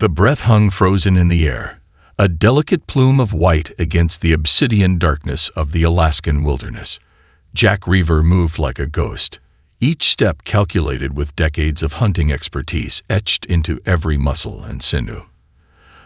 The breath hung frozen in the air, a delicate plume of white against the obsidian darkness of the Alaskan wilderness. Jack Reaver moved like a ghost, each step calculated with decades of hunting expertise etched into every muscle and sinew.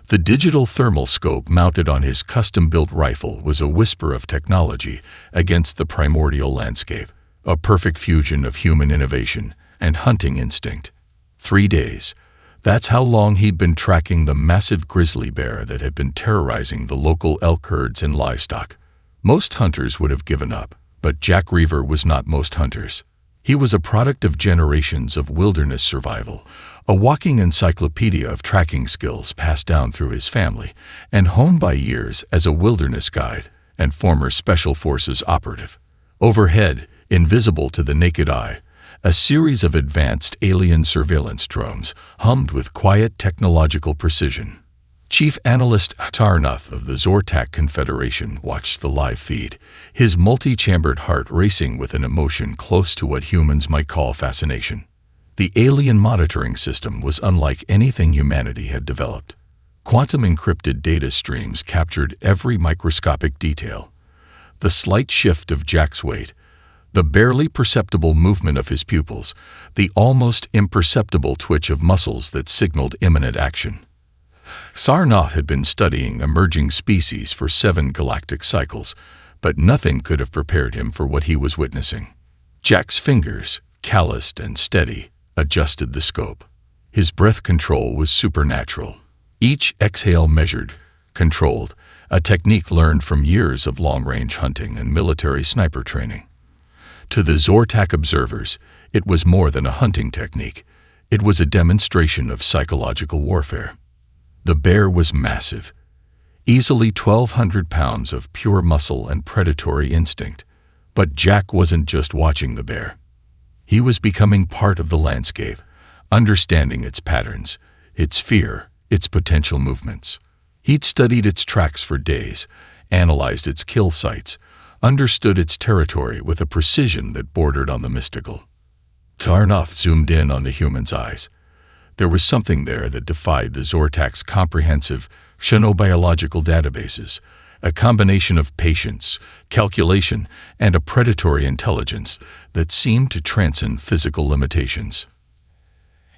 The digital thermal scope mounted on his custom-built rifle was a whisper of technology against the primordial landscape, a perfect fusion of human innovation and hunting instinct. 3 days. That's how long he'd been tracking the massive grizzly bear that had been terrorizing the local elk herds and livestock. Most hunters would have given up, but Jack Reaver was not most hunters. He was a product of generations of wilderness survival, a walking encyclopedia of tracking skills passed down through his family and honed by years as a wilderness guide and former Special Forces operative. Overhead, invisible to the naked eye, a series of advanced alien surveillance drones hummed with quiet technological precision. Chief Analyst Tarnath of the Zortak Confederation watched the live feed, his multi-chambered heart racing with an emotion close to what humans might call fascination. The alien monitoring system was unlike anything humanity had developed. Quantum-encrypted data streams captured every microscopic detail. The slight shift of Jack's weight, the barely perceptible movement of his pupils, the almost imperceptible twitch of muscles that signaled imminent action. Sarnoff had been studying emerging species for 7 galactic cycles, but nothing could have prepared him for what he was witnessing. Jack's fingers, calloused and steady, adjusted the scope. His breath control was supernatural. Each exhale measured, controlled, a technique learned from years of long-range hunting and military sniper training. To the Zortak observers, it was more than a hunting technique. It was a demonstration of psychological warfare. The bear was massive, easily 1,200 pounds of pure muscle and predatory instinct. But Jack wasn't just watching the bear. He was becoming part of the landscape, understanding its patterns, its fear, its potential movements. He'd studied its tracks for days, analyzed its kill sites, understood its territory with a precision that bordered on the mystical. Tarnoff zoomed in on the human's eyes. There was something there that defied the Zortak's comprehensive xenobiological databases, a combination of patience, calculation, and a predatory intelligence that seemed to transcend physical limitations.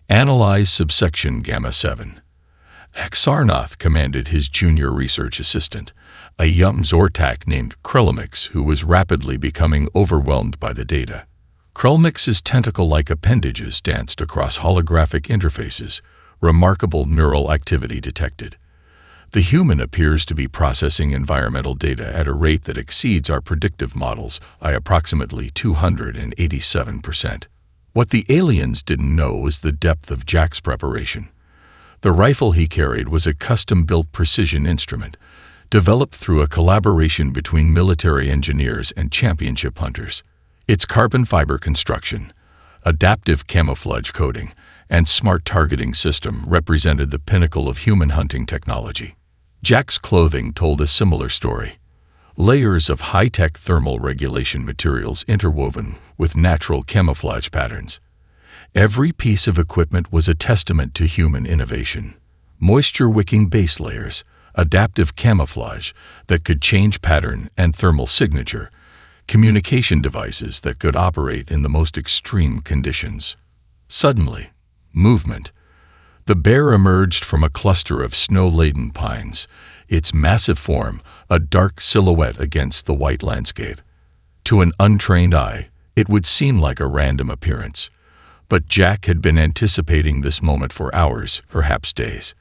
Analyze subsection Gamma 7. Sarnoff commanded his junior research assistant, a young Zortak named Krelmix, who was rapidly becoming overwhelmed by the data. Krelmix's tentacle-like appendages danced across holographic interfaces, remarkable neural activity detected. The human appears to be processing environmental data at a rate that exceeds our predictive models by approximately 287%. What the aliens didn't know was the depth of Jack's preparation. The rifle he carried was a custom-built precision instrument, developed through a collaboration between military engineers and championship hunters. Its carbon fiber construction, adaptive camouflage coating, and smart targeting system represented the pinnacle of human hunting technology. Jack's clothing told a similar story. Layers of high-tech thermal regulation materials interwoven with natural camouflage patterns. Every piece of equipment was a testament to human innovation. Moisture-wicking base layers, adaptive camouflage that could change pattern and thermal signature, communication devices that could operate in the most extreme conditions. Suddenly, movement. The bear emerged from a cluster of snow-laden pines, its massive form a dark silhouette against the white landscape. To an untrained eye, it would seem like a random appearance. But Jack had been anticipating this moment for hours, perhaps days.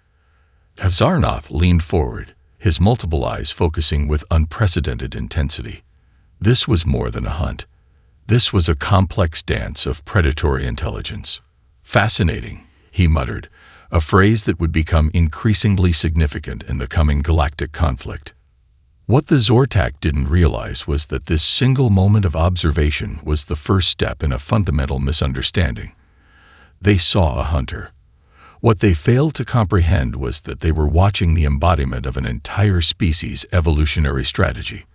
Sarnoff leaned forward, his multiple eyes focusing with unprecedented intensity. This was more than a hunt. This was a complex dance of predatory intelligence. Fascinating, he muttered, a phrase that would become increasingly significant in the coming galactic conflict. What the Zortak didn't realize was that this single moment of observation was the first step in a fundamental misunderstanding. They saw a hunter. What they failed to comprehend was that they were watching the embodiment of an entire species' evolutionary strategy,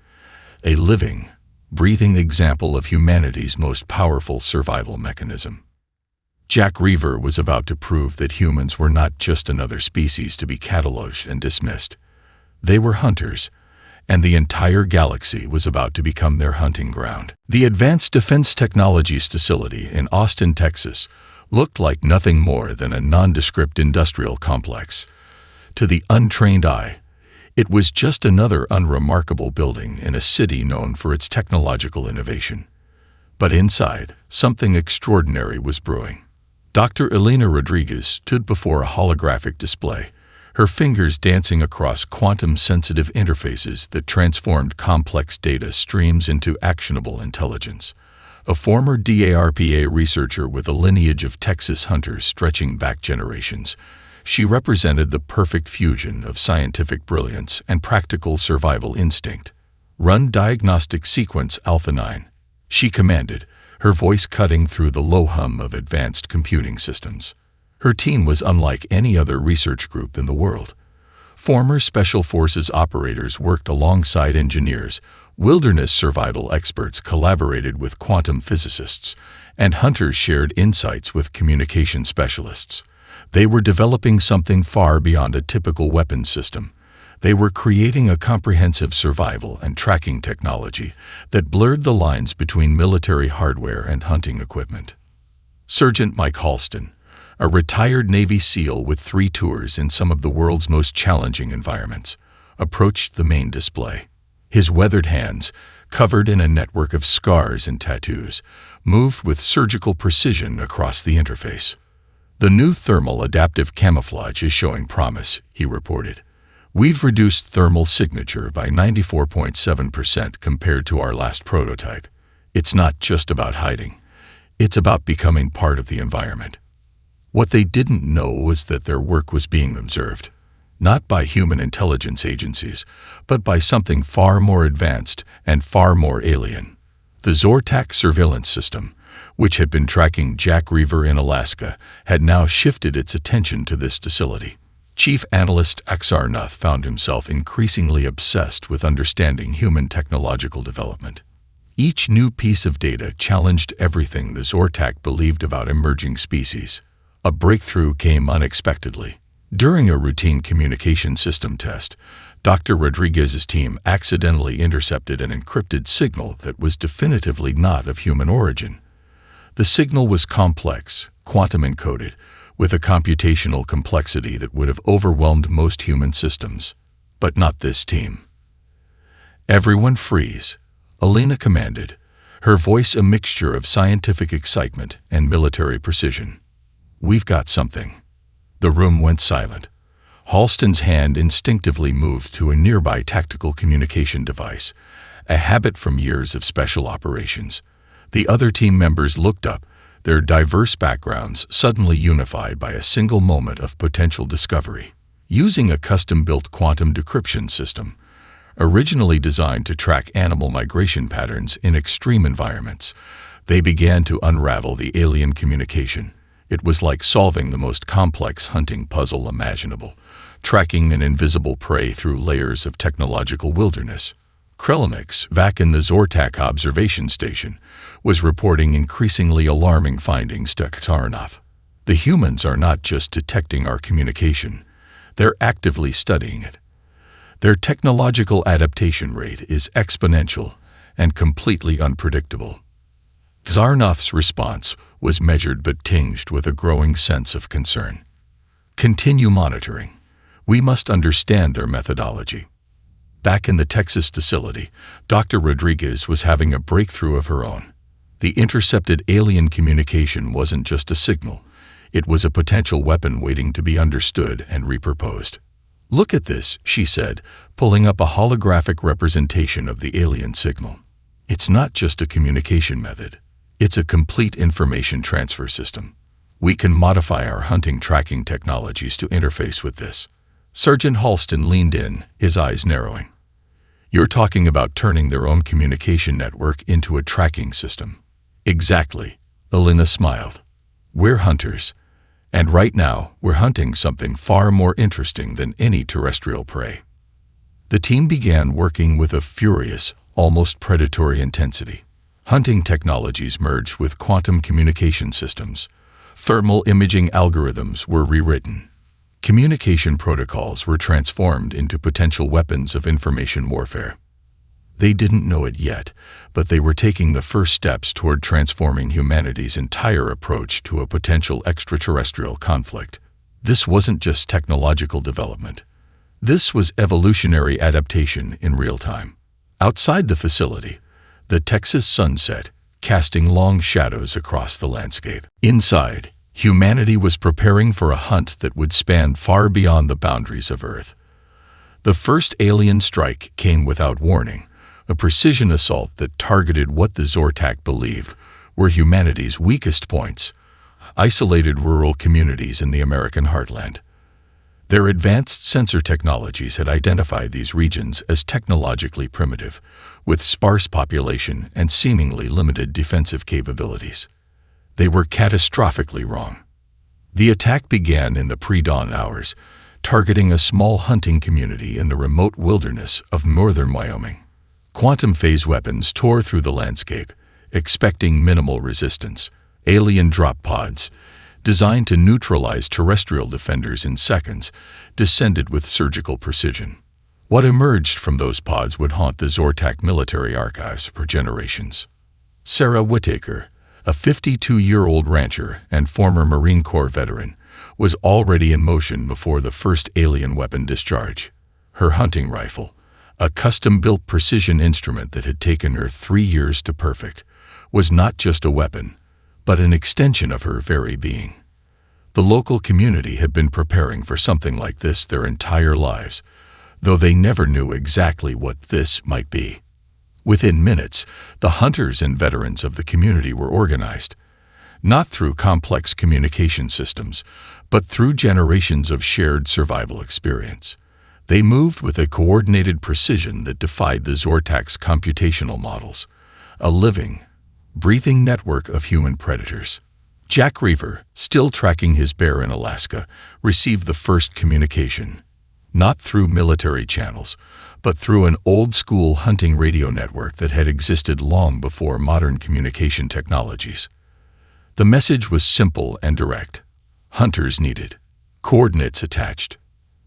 a living, breathing example of humanity's most powerful survival mechanism. Jack Reaver was about to prove that humans were not just another species to be cataloged and dismissed. They were hunters, and the entire galaxy was about to become their hunting ground. The Advanced Defense Technologies facility in Austin, Texas, looked like nothing more than a nondescript industrial complex. To the untrained eye, it was just another unremarkable building in a city known for its technological innovation. But inside, something extraordinary was brewing. Dr. Elena Rodriguez stood before a holographic display, her fingers dancing across quantum-sensitive interfaces that transformed complex data streams into actionable intelligence. A former DARPA researcher with a lineage of Texas hunters stretching back generations, she represented the perfect fusion of scientific brilliance and practical survival instinct. "Run diagnostic sequence Alpha 9, she commanded, her voice cutting through the low hum of advanced computing systems. Her team was unlike any other research group in the world. Former Special Forces operators worked alongside engineers, wilderness survival experts collaborated with quantum physicists, and hunters shared insights with communication specialists. They were developing something far beyond a typical weapons system. They were creating a comprehensive survival and tracking technology that blurred the lines between military hardware and hunting equipment. Sergeant Mike Halston, a retired Navy SEAL with 3 tours in some of the world's most challenging environments, approached the main display. His weathered hands, covered in a network of scars and tattoos, moved with surgical precision across the interface. "The new thermal adaptive camouflage is showing promise," he reported. "We've reduced thermal signature by 94.7% compared to our last prototype. It's not just about hiding. It's about becoming part of the environment." What they didn't know was that their work was being observed, not by human intelligence agencies, but by something far more advanced and far more alien. The Zortak surveillance system, which had been tracking Jack Reaver in Alaska, had now shifted its attention to this facility. Chief Analyst Axarnath found himself increasingly obsessed with understanding human technological development. Each new piece of data challenged everything the Zortak believed about emerging species. A breakthrough came unexpectedly. During a routine communication system test, Dr. Rodriguez's team accidentally intercepted an encrypted signal that was definitively not of human origin. The signal was complex, quantum-encoded, with a computational complexity that would have overwhelmed most human systems. But not this team. "Everyone freeze," Elena commanded, her voice a mixture of scientific excitement and military precision. "We've got something." The room went silent. Halston's hand instinctively moved to a nearby tactical communication device, a habit from years of special operations. The other team members looked up, their diverse backgrounds suddenly unified by a single moment of potential discovery. Using a custom-built quantum decryption system, originally designed to track animal migration patterns in extreme environments, they began to unravel the alien communication. It was like solving the most complex hunting puzzle imaginable, tracking an invisible prey through layers of technological wilderness. Krelimix, back in the Zortak observation station, was reporting increasingly alarming findings to Axarnath. "The humans are not just detecting our communication, they're actively studying it. Their technological adaptation rate is exponential and completely unpredictable." Axarnath's response was measured but tinged with a growing sense of concern. "Continue monitoring. We must understand their methodology." Back in the Texas facility, Dr. Rodriguez was having a breakthrough of her own. The intercepted alien communication wasn't just a signal. It was a potential weapon waiting to be understood and repurposed. "Look at this," she said, pulling up a holographic representation of the alien signal. "It's not just a communication method. It's a complete information transfer system. We can modify our hunting tracking technologies to interface with this." Sergeant Halston leaned in, his eyes narrowing. "You're talking about turning their own communication network into a tracking system." "Exactly," Elena smiled. "We're hunters, and right now we're hunting something far more interesting than any terrestrial prey." The team began working with a furious, almost predatory intensity. Hunting technologies merged with quantum communication systems, Thermal imaging algorithms were rewritten. Communication protocols were transformed into potential weapons of information warfare. They didn't know it yet, but they were taking the first steps toward transforming humanity's entire approach to a potential extraterrestrial conflict. This wasn't just technological development. This was evolutionary adaptation in real time. Outside the facility, the Texas sun set, casting long shadows across the landscape. Inside, humanity was preparing for a hunt that would span far beyond the boundaries of Earth. The first alien strike came without warning, a precision assault that targeted what the Zortak believed were humanity's weakest points, isolated rural communities in the American heartland. Their advanced sensor technologies had identified these regions as technologically primitive, with sparse population and seemingly limited defensive capabilities. They were catastrophically wrong. The attack began in the pre-dawn hours, targeting a small hunting community in the remote wilderness of northern Wyoming. Quantum phase weapons tore through the landscape, expecting minimal resistance. Alien drop pods, designed to neutralize terrestrial defenders in seconds, descended with surgical precision. What emerged from those pods would haunt the Zortak military archives for generations. Sarah Whittaker, a 52-year-old rancher and former Marine Corps veteran, was already in motion before the first alien weapon discharge. Her hunting rifle, a custom-built precision instrument that had taken her 3 years to perfect, was not just a weapon, but an extension of her very being. The local community had been preparing for something like this their entire lives, though they never knew exactly what this might be. Within minutes, the hunters and veterans of the community were organized, not through complex communication systems, but through generations of shared survival experience. They moved with a coordinated precision that defied the Zortak's computational models, a living, breathing network of human predators. Jack Reaver, still tracking his bear in Alaska, received the first communication, not through military channels, but through an old-school hunting radio network that had existed long before modern communication technologies. The message was simple and direct. Hunters needed. Coordinates attached.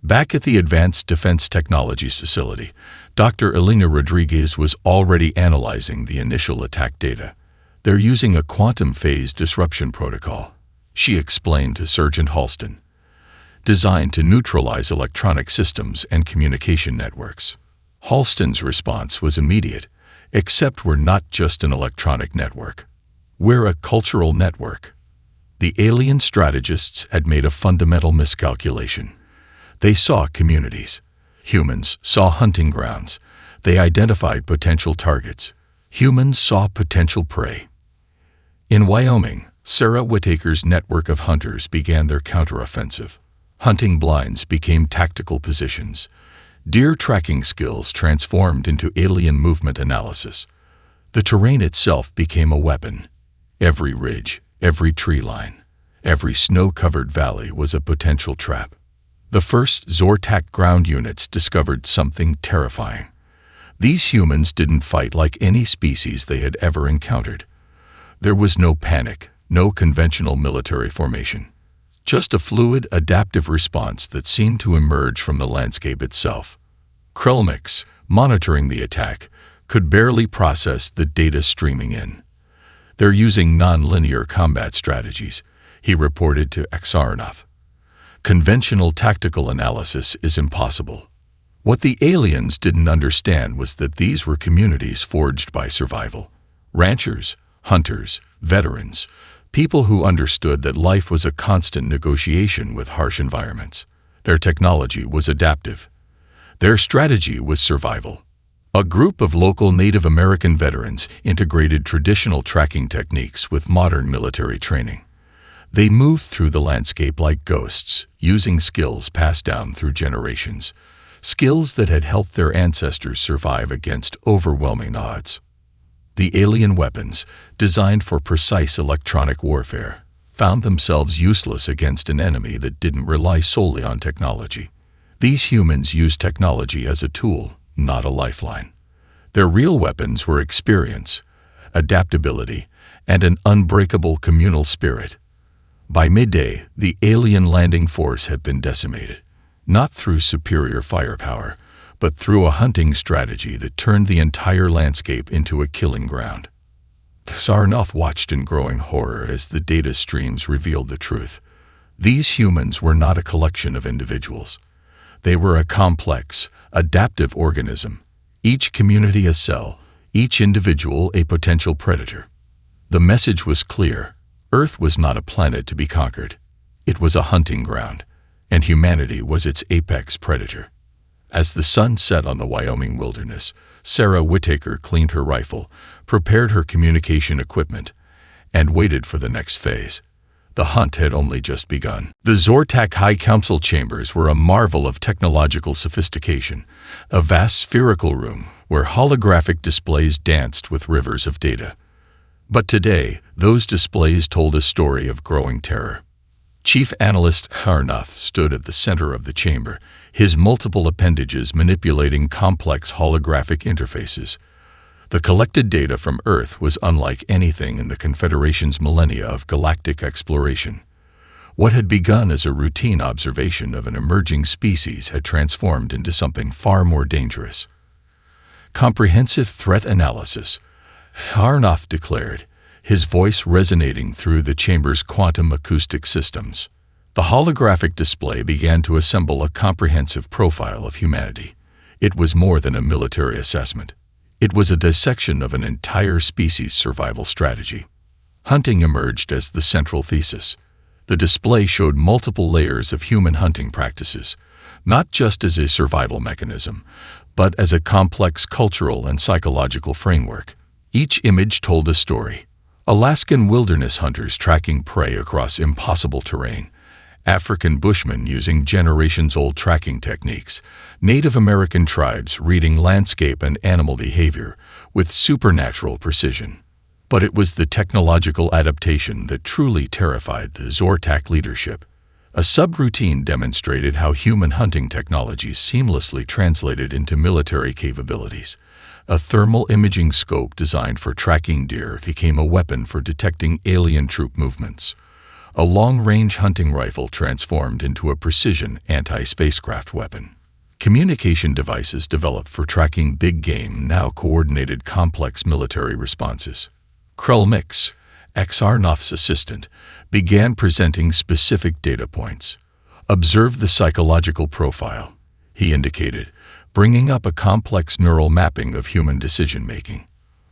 Back at the Advanced Defense Technologies facility, Dr. Elena Rodriguez was already analyzing the initial attack data. They're using a quantum phase disruption protocol, she explained to Sergeant Halston, designed to neutralize electronic systems and communication networks. Halston's response was immediate, except we're not just an electronic network. We're a cultural network. The alien strategists had made a fundamental miscalculation. They saw communities. Humans saw hunting grounds. They identified potential targets. Humans saw potential prey. In Wyoming, Sarah Whittaker's network of hunters began their counteroffensive. Hunting blinds became tactical positions. Deer tracking skills transformed into alien movement analysis. The terrain itself became a weapon. Every ridge, every tree line, every snow-covered valley was a potential trap. The first Zortak ground units discovered something terrifying. These humans didn't fight like any species they had ever encountered. There was no panic, no conventional military formation. Just a fluid, adaptive response that seemed to emerge from the landscape itself. Krelmix, monitoring the attack, could barely process the data streaming in. They're using non-linear combat strategies, he reported to Aksarnov. Conventional tactical analysis is impossible. What the aliens didn't understand was that these were communities forged by survival. Ranchers, hunters, veterans, people who understood that life was a constant negotiation with harsh environments. Their technology was adaptive. Their strategy was survival. A group of local Native American veterans integrated traditional tracking techniques with modern military training. They moved through the landscape like ghosts, using skills passed down through generations, skills that had helped their ancestors survive against overwhelming odds. The alien weapons, designed for precise electronic warfare, found themselves useless against an enemy that didn't rely solely on technology. These humans used technology as a tool, not a lifeline. Their real weapons were experience, adaptability, and an unbreakable communal spirit. By midday, the alien landing force had been decimated, not through superior firepower, but through a hunting strategy that turned the entire landscape into a killing ground. Sarnoff watched in growing horror as the data streams revealed the truth. These humans were not a collection of individuals. They were a complex, adaptive organism, each community a cell, each individual a potential predator. The message was clear. Earth was not a planet to be conquered. It was a hunting ground, and humanity was its apex predator. As the sun set on the Wyoming wilderness, Sarah Whittaker cleaned her rifle, prepared her communication equipment, and waited for the next phase. The hunt had only just begun. The Zortak High Council chambers were a marvel of technological sophistication, a vast spherical room where holographic displays danced with rivers of data. But today, those displays told a story of growing terror. Chief Analyst Sarnoff stood at the center of the chamber, his multiple appendages manipulating complex holographic interfaces. The collected data from Earth was unlike anything in the Confederation's millennia of galactic exploration. What had begun as a routine observation of an emerging species had transformed into something far more dangerous. Comprehensive threat analysis, Sarnoff declared, his voice resonating through the chamber's quantum acoustic systems. The holographic display began to assemble a comprehensive profile of humanity. It was more than a military assessment. It was a dissection of an entire species' survival strategy. Hunting emerged as the central thesis. The display showed multiple layers of human hunting practices, not just as a survival mechanism, but as a complex cultural and psychological framework. Each image told a story. Alaskan wilderness hunters tracking prey across impossible terrain, African bushmen using generations-old tracking techniques, Native American tribes reading landscape and animal behavior with supernatural precision. But it was the technological adaptation that truly terrified the Zortak leadership. A subroutine demonstrated how human hunting technologies seamlessly translated into military capabilities. A thermal imaging scope designed for tracking deer became a weapon for detecting alien troop movements. A long-range hunting rifle transformed into a precision anti-spacecraft weapon. Communication devices developed for tracking big game now coordinated complex military responses. Krelmix, Sarnoff's assistant, began presenting specific data points. Observe the psychological profile, he indicated, bringing up a complex neural mapping of human decision-making.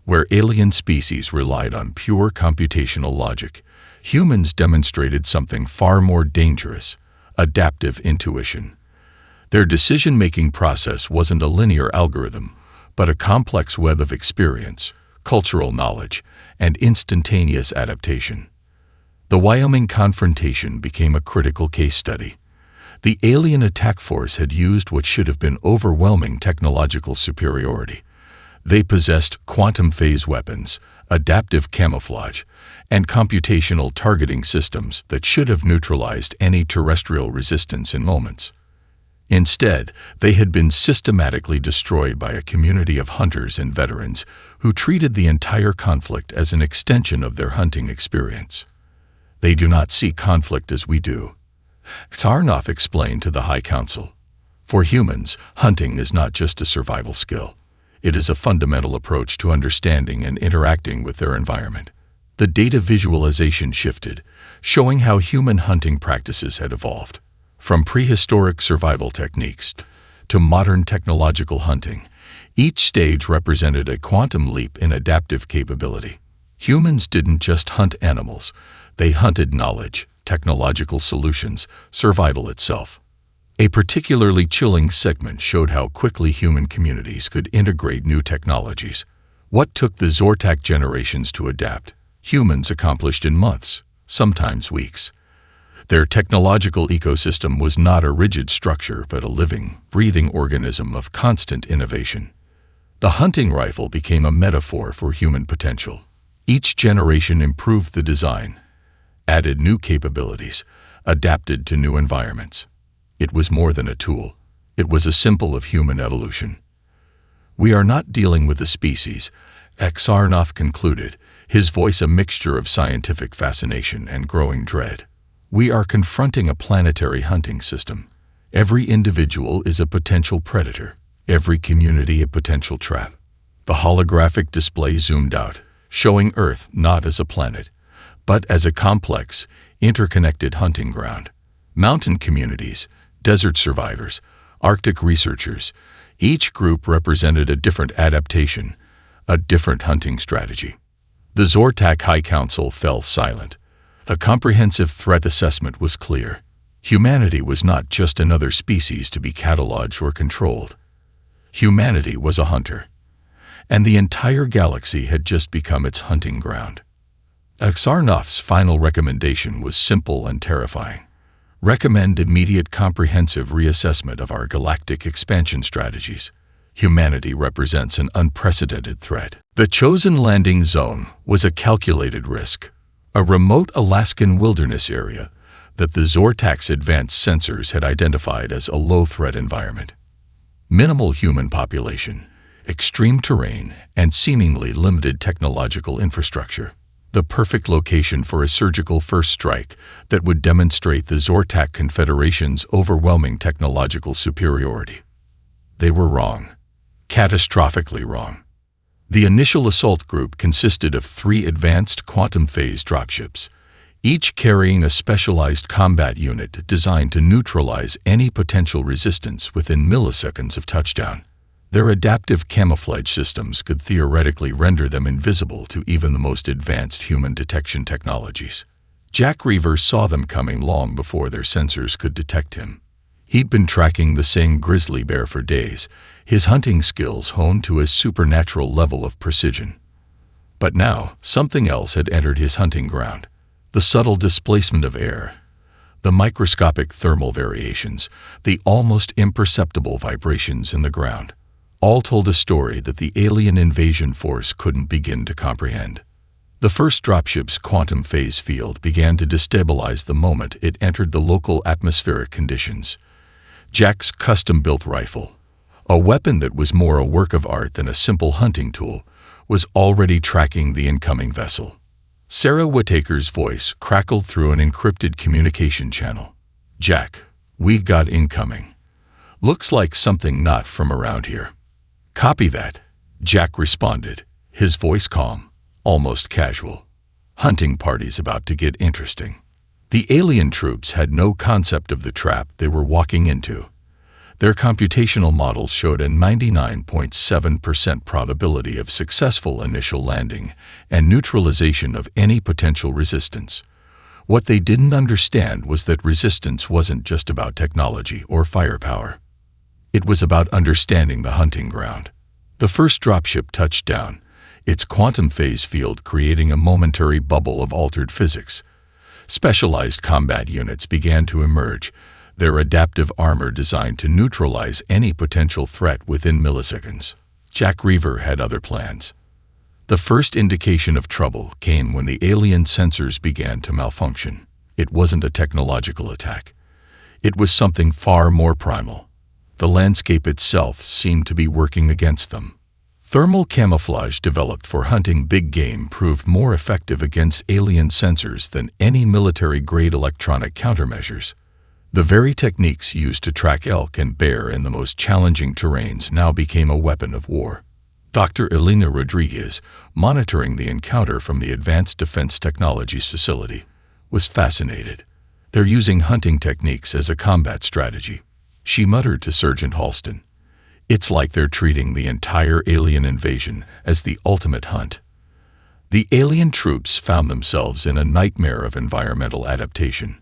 Where alien species relied on pure computational logic, humans demonstrated something far more dangerous, adaptive intuition. Their decision-making process wasn't a linear algorithm, but a complex web of experience, cultural knowledge, and instantaneous adaptation. The Wyoming confrontation became a critical case study. The alien attack force had used what should have been overwhelming technological superiority. They possessed quantum phase weapons, adaptive camouflage, and computational targeting systems that should have neutralized any terrestrial resistance in moments. Instead, they had been systematically destroyed by a community of hunters and veterans who treated the entire conflict as an extension of their hunting experience. They do not see conflict as we do, Sarnoff explained to the High Council. For humans, hunting is not just a survival skill. It is a fundamental approach to understanding and interacting with their environment. The data visualization shifted, showing how human hunting practices had evolved. From prehistoric survival techniques to modern technological hunting, each stage represented a quantum leap in adaptive capability. Humans didn't just hunt animals, they hunted knowledge, technological solutions, survival itself. A particularly chilling segment showed how quickly human communities could integrate new technologies. What took the Zortak generations to adapt, humans accomplished in months, sometimes weeks. Their technological ecosystem was not a rigid structure but a living, breathing organism of constant innovation. The hunting rifle became a metaphor for human potential. Each generation improved the design, added new capabilities, adapted to new environments. It was more than a tool. It was a symbol of human evolution. We are not dealing with a species, Sarnoff concluded, his voice a mixture of scientific fascination and growing dread. We are confronting a planetary hunting system. Every individual is a potential predator, every community a potential trap. The holographic display zoomed out, showing Earth not as a planet, but as a complex, interconnected hunting ground. Mountain communities, desert survivors, Arctic researchers, each group represented a different adaptation, a different hunting strategy. The Zortak High Council fell silent. A comprehensive threat assessment was clear. Humanity was not just another species to be cataloged or controlled. Humanity was a hunter, and the entire galaxy had just become its hunting ground. Axarnoff's final recommendation was simple and terrifying. Recommend immediate comprehensive reassessment of our galactic expansion strategies. Humanity represents an unprecedented threat. The chosen landing zone was a calculated risk, a remote Alaskan wilderness area that the Zortak's advanced sensors had identified as a low-threat environment. Minimal human population, extreme terrain, and seemingly limited technological infrastructure. The perfect location for a surgical first strike that would demonstrate the Zortak Confederation's overwhelming technological superiority. They were wrong. Catastrophically wrong. The initial assault group consisted of 3 advanced quantum-phase dropships, each carrying a specialized combat unit designed to neutralize any potential resistance within milliseconds of touchdown. Their adaptive camouflage systems could theoretically render them invisible to even the most advanced human detection technologies. Jack Reaver saw them coming long before their sensors could detect him. He'd been tracking the same grizzly bear for days, his hunting skills honed to a supernatural level of precision. But now, something else had entered his hunting ground. The subtle displacement of air, the microscopic thermal variations, the almost imperceptible vibrations in the ground, all told a story that the alien invasion force couldn't begin to comprehend. The first dropship's quantum phase field began to destabilize the moment it entered the local atmospheric conditions. Jack's custom-built rifle, a weapon that was more a work of art than a simple hunting tool, was already tracking the incoming vessel. Sarah Whittaker's voice crackled through an encrypted communication channel. "Jack, we've got incoming. Looks like something not from around here." "Copy that," Jack responded, his voice calm, almost casual. Hunting party's about to get interesting. The alien troops had no concept of the trap they were walking into. Their computational models showed a 99.7% probability of successful initial landing and neutralization of any potential resistance. What they didn't understand was that resistance wasn't just about technology or firepower. It was about understanding the hunting ground. The first dropship touched down, its quantum phase field creating a momentary bubble of altered physics. Specialized combat units began to emerge, their adaptive armor designed to neutralize any potential threat within milliseconds. Jack Reaver had other plans. The first indication of trouble came when the alien sensors began to malfunction. It wasn't a technological attack. It was something far more primal. The landscape itself seemed to be working against them. Thermal camouflage developed for hunting big game proved more effective against alien sensors than any military-grade electronic countermeasures. The very techniques used to track elk and bear in the most challenging terrains now became a weapon of war. Dr. Elena Rodriguez, monitoring the encounter from the Advanced Defense Technologies facility, was fascinated. They're using hunting techniques as a combat strategy. She muttered to Sergeant Halston, "It's like they're treating the entire alien invasion as the ultimate hunt." The alien troops found themselves in a nightmare of environmental adaptation.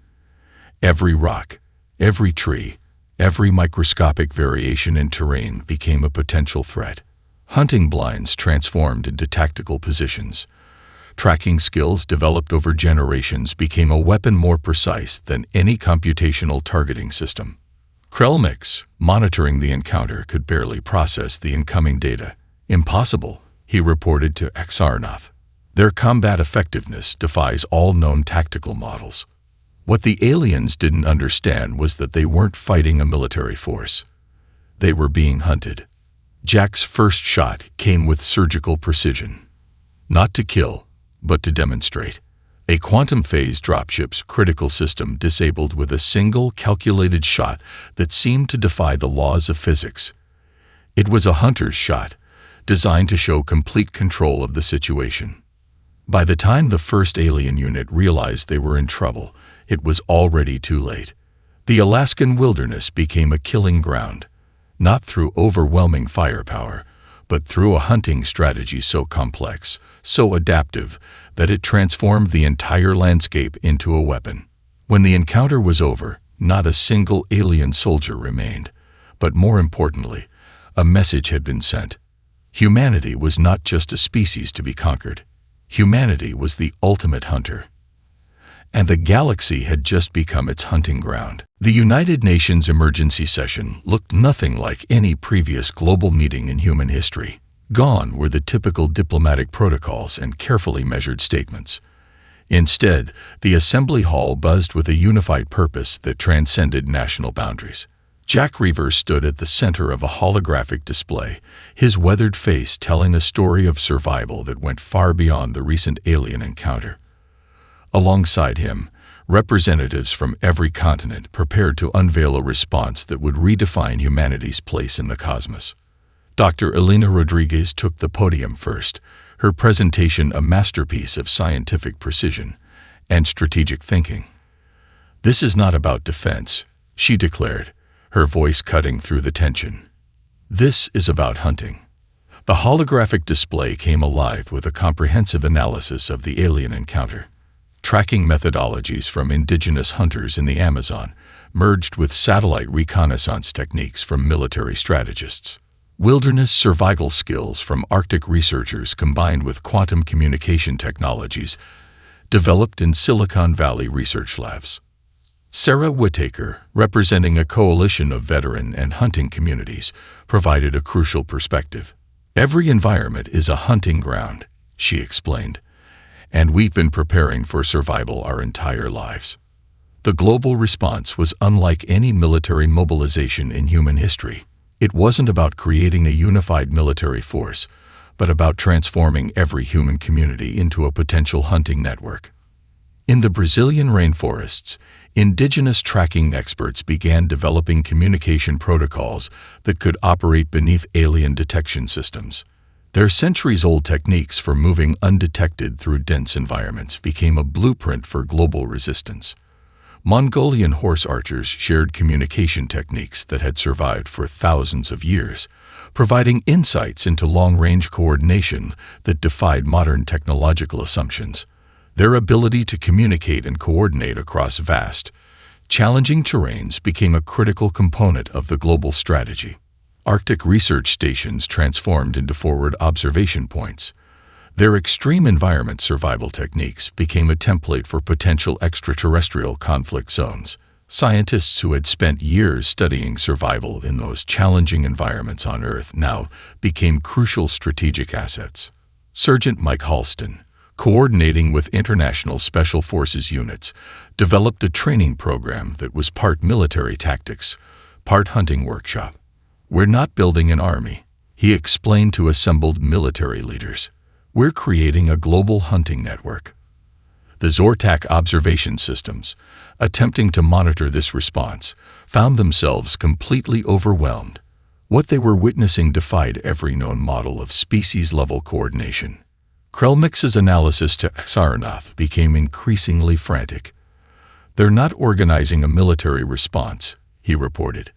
Every rock, every tree, every microscopic variation in terrain became a potential threat. Hunting blinds transformed into tactical positions. Tracking skills developed over generations became a weapon more precise than any computational targeting system. Krelmix, monitoring the encounter, could barely process the incoming data. "Impossible," he reported to Axarnoff. "Their combat effectiveness defies all known tactical models." What the aliens didn't understand was that they weren't fighting a military force. They were being hunted. Jack's first shot came with surgical precision. Not to kill, but to demonstrate. A quantum phase dropship's critical system disabled with a single calculated shot that seemed to defy the laws of physics. It was a hunter's shot, designed to show complete control of the situation. By the time the first alien unit realized they were in trouble, it was already too late. The Alaskan wilderness became a killing ground, not through overwhelming firepower, but through a hunting strategy so complex, so adaptive, that it transformed the entire landscape into a weapon. When the encounter was over, not a single alien soldier remained, but more importantly, a message had been sent. Humanity was not just a species to be conquered. Humanity was the ultimate hunter. And the galaxy had just become its hunting ground. The United Nations emergency session looked nothing like any previous global meeting in human history. Gone were the typical diplomatic protocols and carefully measured statements. Instead, the assembly hall buzzed with a unified purpose that transcended national boundaries. Jack Reaver stood at the center of a holographic display, his weathered face telling a story of survival that went far beyond the recent alien encounter. Alongside him, representatives from every continent prepared to unveil a response that would redefine humanity's place in the cosmos. Dr. Elena Rodriguez took the podium first, her presentation a masterpiece of scientific precision and strategic thinking. "This is not about defense," she declared, her voice cutting through the tension. "This is about hunting." The holographic display came alive with a comprehensive analysis of the alien encounter. Tracking methodologies from indigenous hunters in the Amazon merged with satellite reconnaissance techniques from military strategists. Wilderness survival skills from Arctic researchers combined with quantum communication technologies developed in Silicon Valley research labs. Sarah Whittaker, representing a coalition of veteran and hunting communities, provided a crucial perspective. "Every environment is a hunting ground," she explained, "and we've been preparing for survival our entire lives." The global response was unlike any military mobilization in human history. It wasn't about creating a unified military force, but about transforming every human community into a potential hunting network. In the Brazilian rainforests, indigenous tracking experts began developing communication protocols that could operate beneath alien detection systems. Their centuries-old techniques for moving undetected through dense environments became a blueprint for global resistance. Mongolian horse archers shared communication techniques that had survived for thousands of years, providing insights into long-range coordination that defied modern technological assumptions. Their ability to communicate and coordinate across vast, challenging terrains became a critical component of the global strategy. Arctic research stations transformed into forward observation points. Their extreme environment survival techniques became a template for potential extraterrestrial conflict zones. Scientists who had spent years studying survival in those challenging environments on Earth now became crucial strategic assets. Sergeant Mike Halston, coordinating with international special forces units, developed a training program that was part military tactics, part hunting workshop. "We're not building an army," he explained to assembled military leaders. "We're creating a global hunting network." The Zortak observation systems, attempting to monitor this response, found themselves completely overwhelmed. What they were witnessing defied every known model of species-level coordination. Krelmix's analysis to Sarnath became increasingly frantic. "They're not organizing a military response," he reported.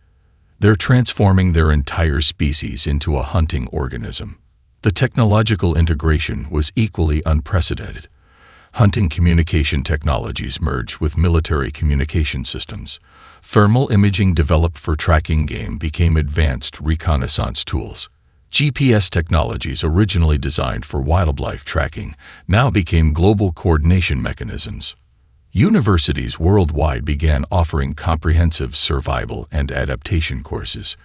"They're transforming their entire species into a hunting organism." The technological integration was equally unprecedented. Hunting communication technologies merged with military communication systems. Thermal imaging developed for tracking game became advanced reconnaissance tools. GPS technologies originally designed for wildlife tracking now became global coordination mechanisms. Universities worldwide began offering comprehensive survival and adaptation courses.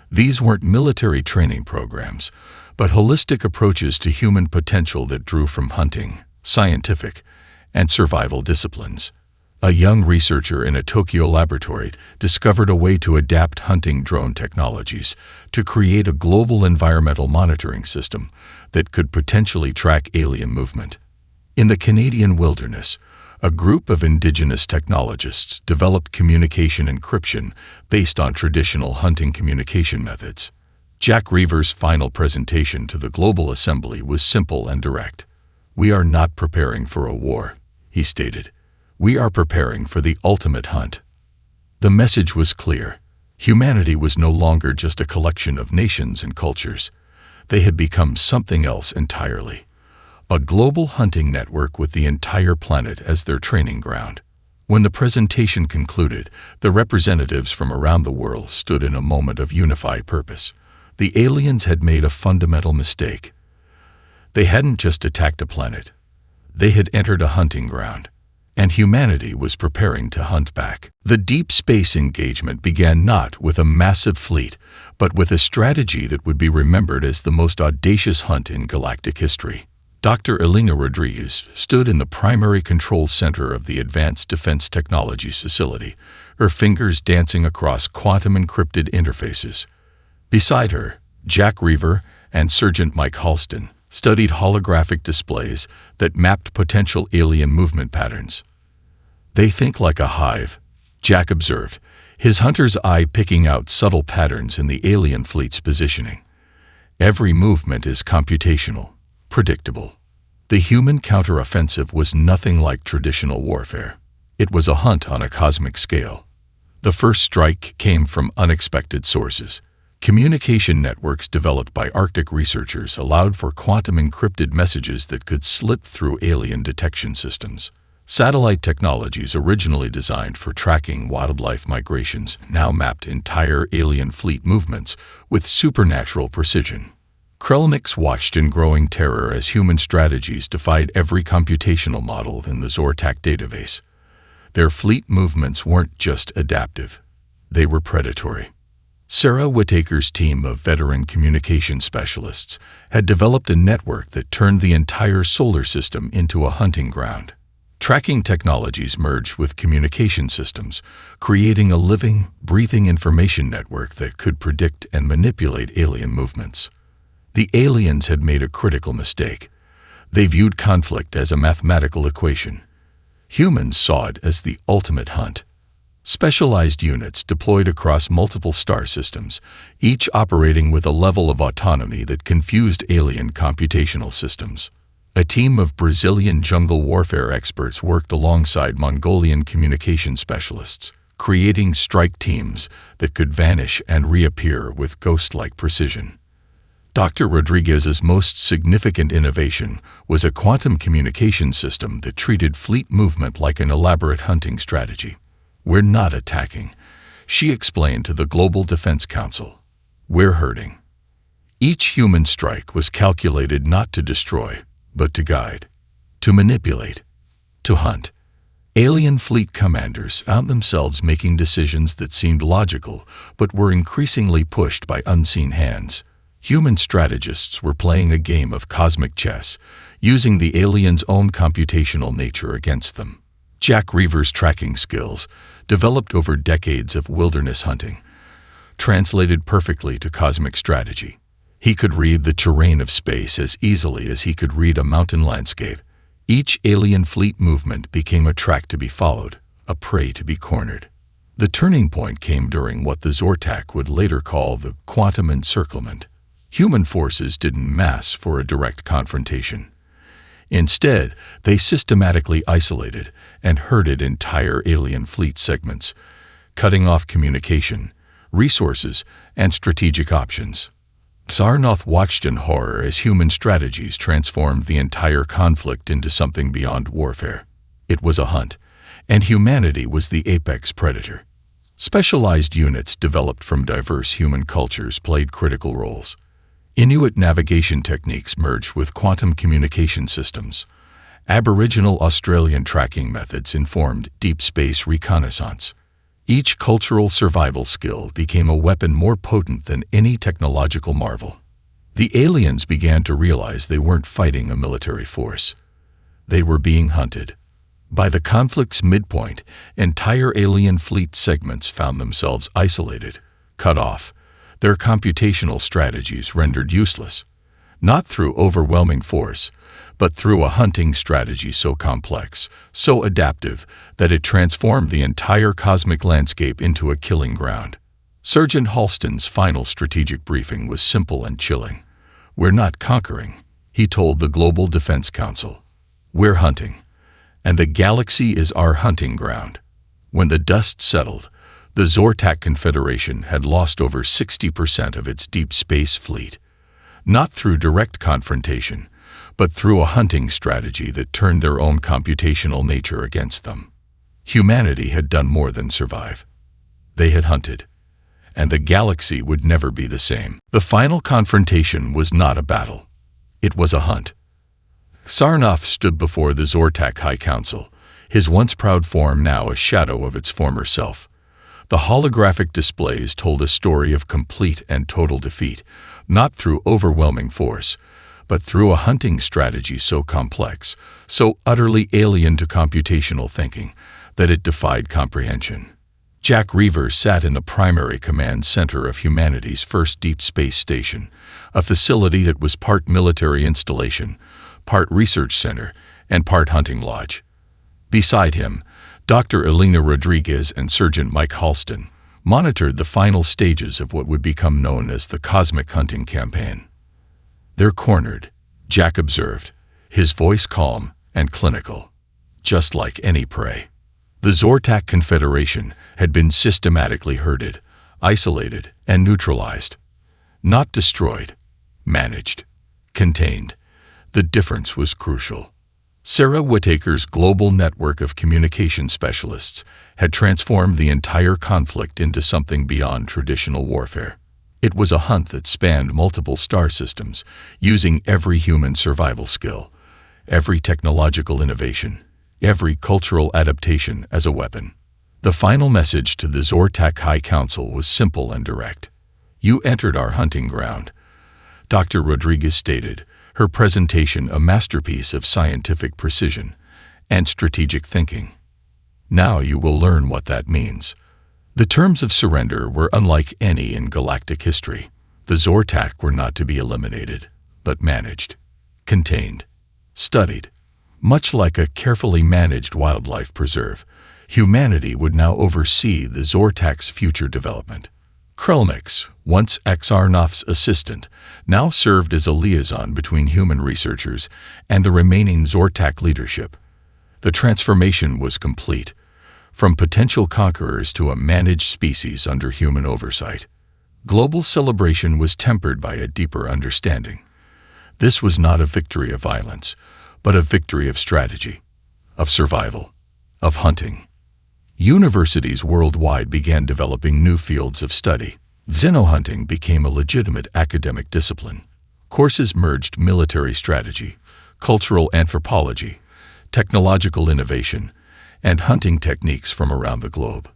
These weren't military training programs, but holistic approaches to human potential that drew from hunting, scientific, and survival disciplines. A young researcher in a Tokyo laboratory discovered a way to adapt hunting drone technologies to create a global environmental monitoring system that could potentially track alien movement. In the Canadian wilderness, A group of indigenous technologists developed communication encryption based on traditional hunting communication methods. Jack Reaver's final presentation to the Global Assembly was simple and direct. "We are not preparing for a war," he stated. "We are preparing for the ultimate hunt." The message was clear. Humanity was no longer just a collection of nations and cultures. They had become something else entirely. A global hunting network with the entire planet as their training ground. When the presentation concluded, the representatives from around the world stood in a moment of unified purpose. The aliens had made a fundamental mistake. They hadn't just attacked a planet. They had entered a hunting ground, and humanity was preparing to hunt back. The deep space engagement began not with a massive fleet, but with a strategy that would be remembered as the most audacious hunt in galactic history. Dr. Elena Rodriguez stood in the primary control center of the Advanced Defense Technologies facility, her fingers dancing across quantum-encrypted interfaces. Beside her, Jack Reaver and Sergeant Mike Halston studied holographic displays that mapped potential alien movement patterns. "They think like a hive," Jack observed, his hunter's eye picking out subtle patterns in the alien fleet's positioning. "Every movement is computational, predictable." The human counteroffensive was nothing like traditional warfare. It was a hunt on a cosmic scale. The first strike came from unexpected sources. Communication networks developed by Arctic researchers allowed for quantum-encrypted messages that could slip through alien detection systems. Satellite technologies originally designed for tracking wildlife migrations now mapped entire alien fleet movements with supernatural precision. Krelniks watched in growing terror as human strategies defied every computational model in the Zortak database. Their fleet movements weren't just adaptive. They were predatory. Sarah Whittaker's team of veteran communication specialists had developed a network that turned the entire solar system into a hunting ground. Tracking technologies merged with communication systems, creating a living, breathing information network that could predict and manipulate alien movements. The aliens had made a critical mistake. They viewed conflict as a mathematical equation. Humans saw it as the ultimate hunt. Specialized units deployed across multiple star systems, each operating with a level of autonomy that confused alien computational systems. A team of Brazilian jungle warfare experts worked alongside Mongolian communication specialists, creating strike teams that could vanish and reappear with ghost-like precision. Dr. Rodriguez's most significant innovation was a quantum communication system that treated fleet movement like an elaborate hunting strategy. "We're not attacking," she explained to the Global Defense Council. "We're hurting." Each human strike was calculated not to destroy, but to guide, to manipulate, to hunt. Alien fleet commanders found themselves making decisions that seemed logical, but were increasingly pushed by unseen hands. Human strategists were playing a game of cosmic chess, using the aliens' own computational nature against them. Jack Reaver's tracking skills, developed over decades of wilderness hunting, translated perfectly to cosmic strategy. He could read the terrain of space as easily as he could read a mountain landscape. Each alien fleet movement became a track to be followed, a prey to be cornered. The turning point came during what the Zortak would later call the quantum encirclement. Human forces didn't mass for a direct confrontation. Instead, they systematically isolated and herded entire alien fleet segments, cutting off communication, resources, and strategic options. Sarnoff watched in horror as human strategies transformed the entire conflict into something beyond warfare. It was a hunt, and humanity was the apex predator. Specialized units developed from diverse human cultures played critical roles. Inuit navigation techniques merged with quantum communication systems. Aboriginal Australian tracking methods informed deep space reconnaissance. Each cultural survival skill became a weapon more potent than any technological marvel. The aliens began to realize they weren't fighting a military force. They were being hunted. By the conflict's midpoint, entire alien fleet segments found themselves isolated, cut off, their computational strategies rendered useless. not through overwhelming force, but through a hunting strategy so complex, so adaptive, that it transformed the entire cosmic landscape into a killing ground. Sergeant Halston's final strategic briefing was simple and chilling. "We're not conquering," he told the Global Defense Council. "We're hunting, and the galaxy is our hunting ground." When the dust settled, the Zortak Confederation had lost over 60% of its deep space fleet, not through direct confrontation, but through a hunting strategy that turned their own computational nature against them. Humanity had done more than survive. They had hunted, and the galaxy would never be the same. The final confrontation was not a battle. It was a hunt. Sarnoff stood before the Zortak High Council, his once proud form now a shadow of its former self. The holographic displays told a story of complete and total defeat, not through overwhelming force, but through a hunting strategy so complex, so utterly alien to computational thinking, that it defied comprehension. Jack Reaver sat in the primary command center of humanity's first deep space station, a facility that was part military installation, part research center, and part hunting lodge. Beside him, Dr. Elena Rodriguez and Sergeant Mike Halston monitored the final stages of what would become known as the Cosmic Hunting Campaign. "They're cornered," Jack observed, his voice calm and clinical, just like any prey. The Zortak Confederation had been systematically herded, isolated, and neutralized. Not destroyed, managed, contained. The difference was crucial. Sarah Whittaker's global network of communication specialists had transformed the entire conflict into something beyond traditional warfare. It was a hunt that spanned multiple star systems, using every human survival skill, every technological innovation, every cultural adaptation as a weapon. The final message to the Zortak High Council was simple and direct. "You entered our hunting ground," Dr. Rodriguez stated, her presentation a masterpiece of scientific precision and strategic thinking. "Now you will learn what that means." The terms of surrender were unlike any in galactic history. The Zortak were not to be eliminated, but managed, contained, studied. Much like a carefully managed wildlife preserve, humanity would now oversee the Zortak's future development. Krelmix, once Xarnoff's assistant, now served as a liaison between human researchers and the remaining Zortak leadership. The transformation was complete, from potential conquerors to a managed species under human oversight. Global celebration was tempered by a deeper understanding. This was not a victory of violence, but a victory of strategy, of survival, of hunting. Universities worldwide began developing new fields of study. Xenohunting became a legitimate academic discipline. Courses merged military strategy, cultural anthropology, technological innovation, and hunting techniques from around the globe.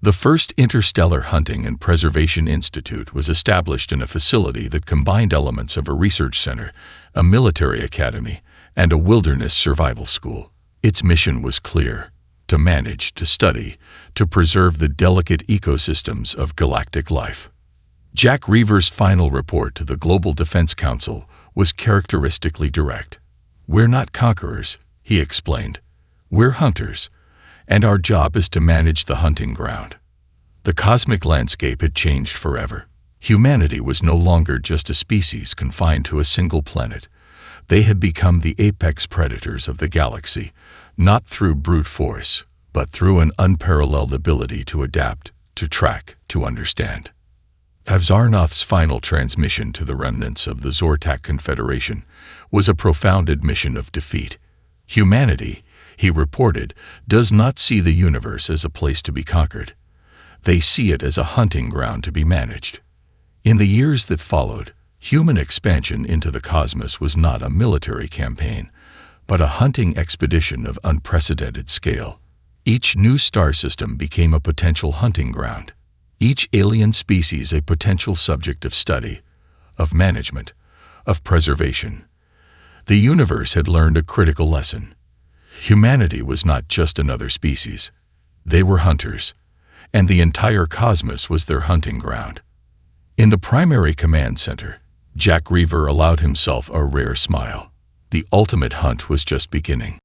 The first Interstellar Hunting and Preservation Institute was established in a facility that combined elements of a research center, a military academy, and a wilderness survival school. Its mission was clear: to manage, to study, to preserve the delicate ecosystems of galactic life. Jack Reaver's final report to the Global Defense Council was characteristically direct. "We're not conquerors," he explained. "We're hunters, and our job is to manage the hunting ground." The cosmic landscape had changed forever. Humanity was no longer just a species confined to a single planet. They had become the apex predators of the galaxy, not through brute force, but through an unparalleled ability to adapt, to track, to understand. Avzarnoth's final transmission to the remnants of the Zortak Confederation was a profound admission of defeat. Humanity, he reported, does not see the universe as a place to be conquered. They see it as a hunting ground to be managed. In the years that followed, human expansion into the cosmos was not a military campaign, but a hunting expedition of unprecedented scale. Each new star system became a potential hunting ground. Each alien species a potential subject of study, of management, of preservation. The universe had learned a critical lesson. Humanity was not just another species. They were hunters, and the entire cosmos was their hunting ground. In the primary command center, Jack Reaver allowed himself a rare smile. The ultimate hunt was just beginning.